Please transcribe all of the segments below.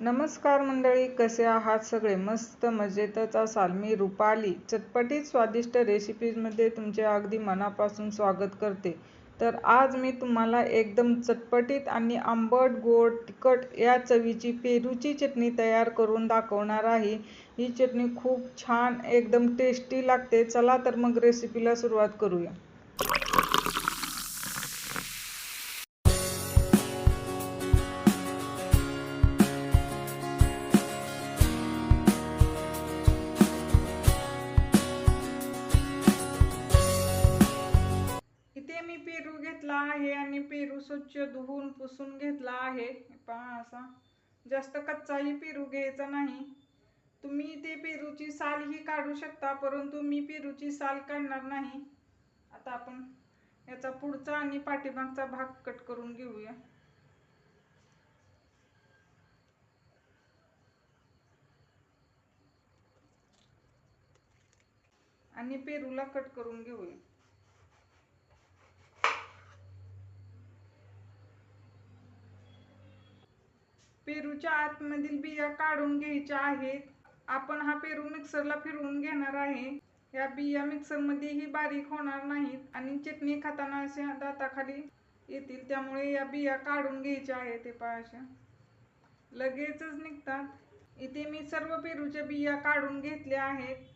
नमस्कार मंडळी, कसे आहात सगळे? मस्त मजेतच असाल. मी रुपाली चटपटीत स्वादिष्ट रेसिपीजमध्ये तुमचे अगदी मनापासून स्वागत करते. तर आज मी तुम्हाला एकदम चटपटीत आणि आंबट गोड तिखट या चवीची पेरूची चटणी तयार करून दाखवणार आहे. ही चटणी खूप छान एकदम टेस्टी लागते. चला तर मग रेसिपीला सुरुवात करूया. इथे मी पेरू घेतला आहे आणि पेरू स्वच्छ धुवून पुसून घेतला आहे. पहा, असा जास्त कच्चाही पेरू घ्यायचा नाही. तुम्ही ते पेरूची साल ही काढू शकता, परंतु मी पेरूची साल काढणार नाही. आता आपण याचा पुढचा आणि पाठीमागचा भाग कट करून घेऊया. आणि पेरूला कट करून घेऊया. पेरूच्या आतमधील बिया काढून घ्यायच्या आहेत. आपण हा पेरू मिक्सरला फिरवून घेणार आहे. या बिया मिक्सरमध्येही बारीक होणार नाहीत आणि चटणी खाताना अशा दाताखाली येतील, त्यामुळे या बिया काढून घ्यायच्या आहेत. ते पहा, अशा लगेचच निघतात. इथे मी सर्व पेरूच्या बिया काढून घेतल्या आहेत.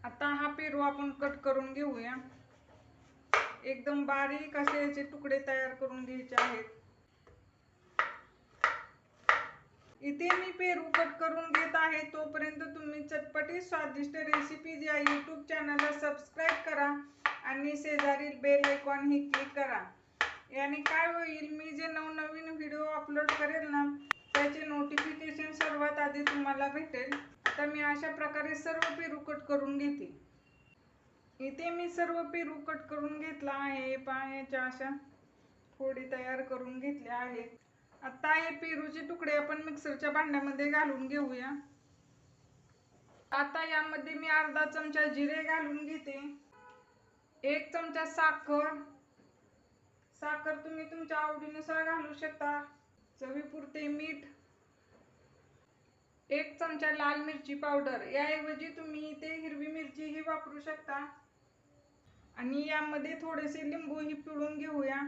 आता हा पेरू आपण कट करून घेऊया. एकदम बारीक असे याचे तुकडे तयार करून घ्यायचे आहेत. इथे मी पेरू कट करून घेत आहे. तोपर्यंत तुम्ही चटपटीत स्वादिष्ट रेसिपीज या यूट्यूब चॅनलला सबस्क्राईब करा आणि शेजारील बेल आयकॉन ही क्लिक करा. याने काय होईल, मी जे नवनवीन व्हिडिओ अपलोड करेल ना, त्याचे नोटिफिकेशन सर्वात आधी तुम्हाला भेटेल. आता मी अशा प्रकारे सर्व पेरू कट करून घेते. इथे मी सर्व पेरू कट करून घेतला आहे. पायाच्या अशा फोडी तयार करून घेतल्या आहेत. आता हे पेरूचे तुकडे आपण मिक्सरच्या भांड्यामध्ये घालून घेऊया. आता यामध्ये मी अर्धा चमचा जिरे घालून घेते. 1 चमचा साखर तुम्ही तुमच्या आवडीनुसार घालू शकता. चवीपुरते मीठ, 1 चमचा लाल मिरची पावडर. याऐवजी तुम्ही इथे हिरवी मिरची ही वापरू शकता. आणि यामध्ये थोडेसे लिंबू ही पिळून घेऊया.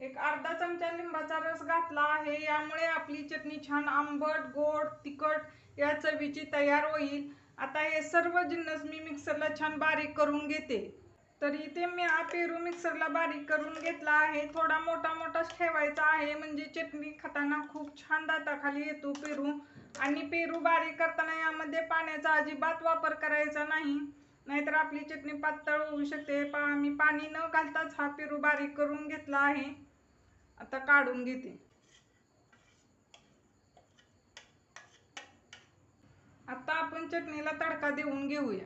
एक अर्धा चमचा लिंबाचा रस घातला आहे. यामुळे आपली चटणी छान आंबट गोड तिखट या चवीची तयार होईल. आता हे सर्व जिन्नस मी मिक्सरला छान बारीक करून घेते. तर इथे मी हा पेरू मिक्सरला बारीक करून घेतला आहे. थोडा मोठा मोठाच ठेवायचा आहे, म्हणजे चटणी खाताना खूप छान दाताखाली येतो पेरू. आणि पेरू बारीक करताना यामध्ये पाण्याचा अजिबात वापर करायचा नाही, नाहीतर आपली चटणी पातळ होऊ शकते. मी पाणी न घालताच हा पेरू बारीक करून घेतला आहे. आता काढून घेते. आता आपण चटणीला तडका देऊन घेऊया.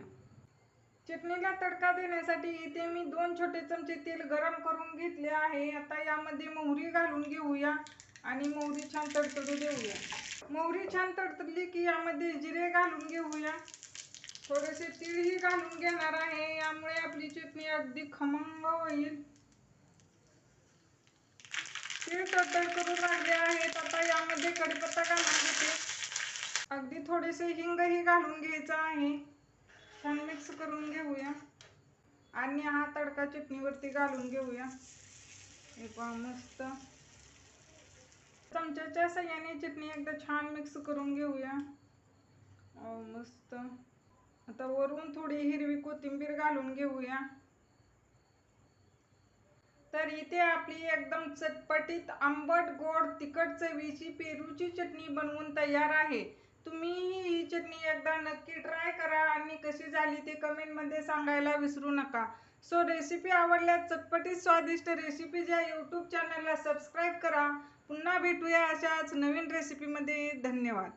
चटणीला तडका देण्यासाठी इथे मी 2 छोटे चमचे तेल गरम करून घेतले आहे. आता यामध्ये मोहरी घालून घेऊया आणि मोहरी छान तडतडू देऊया. मोहरी छान तडतडली की यामध्ये जिरे घालून घेऊया. थोडेसे तीळही घालून घेणार आहे. यामुळे आपली चटणी अगदी खमंग होईल. तीळ तडतड करून लागले आहेत. आता यामध्ये कढीपत्ता घालून घेते. अगदी थोडेसे हिंगही घालून घ्यायचा आहे. छान मिक्स करून घेऊया आणि हा तडका चटणीवरती घालून घेऊया. हे पहा, मस्त चमच्याच्या साहाय्याने चटणी एकदा छान मिक्स करून घेऊया. मस्त. आता वरून थोडी हिरवी कोथिंबीर घालून घेऊया. तर इथे आपली एकदम चटपटीत आंबट गोड तिखट चवीची पेरूची चटणी बनवून तयार आहे. तुम्ही ही चटणी एकदा नक्की ट्राय करा आणि कशी झाली ते कमेंटमध्ये सांगायला विसरू नका. सो रेसिपी आवडल्यास चटपटीत स्वादिष्ट रेसिपीज या यूट्यूब चॅनलला सबस्क्राईब करा. पुन्हा भेटूया अशाच नवीन रेसिपीमध्ये. धन्यवाद.